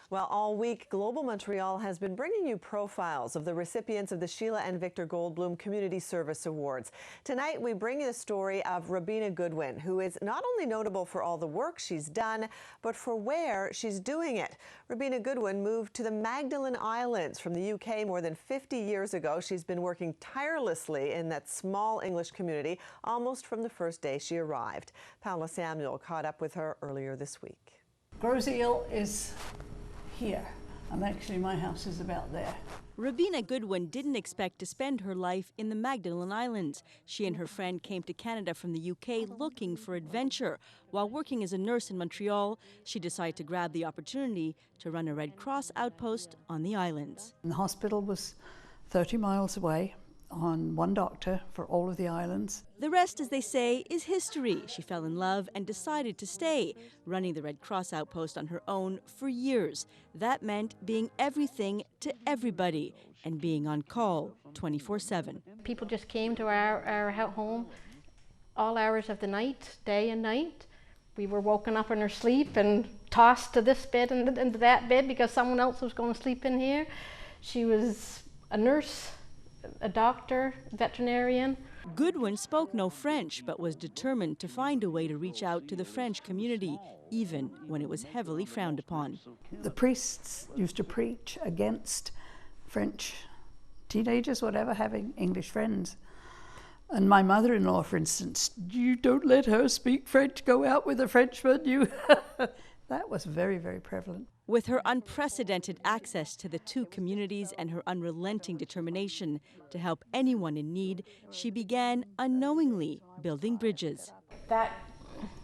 Well, all week, Global Montreal has been bringing you profiles of the recipients of the Sheila and Victor Goldbloom Community Service Awards. Tonight, we bring you the story of Robina Goodwin, who is not only notable for all the work she's done, but for where she's doing it. Robina Goodwin moved to the Magdalen Islands from the UK more than 50 years ago. She's been working tirelessly in that small English community almost from the first day she arrived. Paula Samuel caught up with her earlier this week. Groseal is here, and actually my house is about there. Robina Goodwin didn't expect to spend her life in the Magdalen Islands. She and her friend came to Canada from the UK looking for adventure. While working as a nurse in Montreal, she decided to grab the opportunity to run a Red Cross outpost on the islands. And the hospital was 30 miles away, on one doctor for all of the islands. The rest, as they say, is history. She fell in love and decided to stay, running the Red Cross outpost on her own for years. That meant being everything to everybody and being on call 24/7. People just came to our home all hours of the night, day and night. We were woken up in our sleep and tossed to this bed and into that bed because someone else was going to sleep in here. She was a nurse, a doctor, veterinarian. Goodwin spoke no French, but was determined to find a way to reach out to the French community, even when it was heavily frowned upon. The priests used to preach against French teenagers, whatever, having English friends. And my mother-in-law, for instance, you don't let her speak French, go out with a Frenchman, you. That was very, very prevalent. With her unprecedented access to the two communities and her unrelenting determination to help anyone in need, she began unknowingly building bridges. That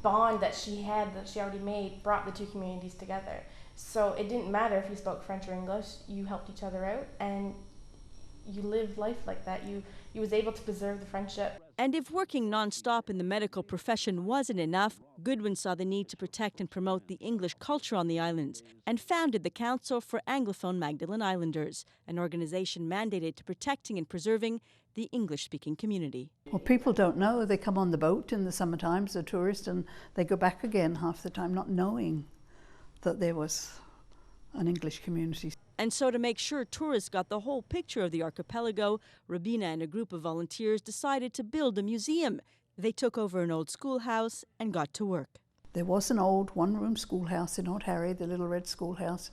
bond that she had, that she already made, brought the two communities together. So it didn't matter if you spoke French or English, you helped each other out and you lived life like that. You was able to preserve the friendship. And if working non-stop in the medical profession wasn't enough, Goodwin saw the need to protect and promote the English culture on the islands and founded the Council for Anglophone Magdalen Islanders, an organization mandated to protecting and preserving the English-speaking community. Well, people don't know. They come on the boat in the summer times, they're tourists, and they go back again half the time not knowing that there was an English community. And so to make sure tourists got the whole picture of the archipelago, Robina and a group of volunteers decided to build a museum. They took over an old schoolhouse and got to work. There was an old one-room schoolhouse in Old Harry, the little red schoolhouse,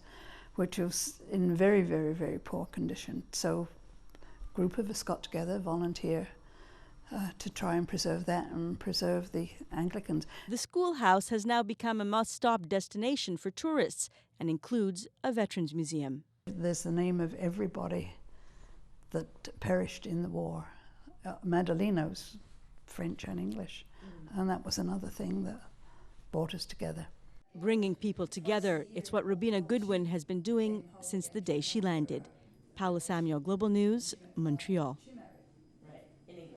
which was in very, very, very poor condition. So a group of us got together, volunteer, to try and preserve that and preserve the Anglicans. The schoolhouse has now become a must-stop destination for tourists and includes a veterans museum. There's the name of everybody that perished in the war. Madalinos, French and English, and that was another thing that brought us together. Bringing people together, it's what Robina Goodwin has been doing since the day she landed. Paula Samuel, Global News, Montreal.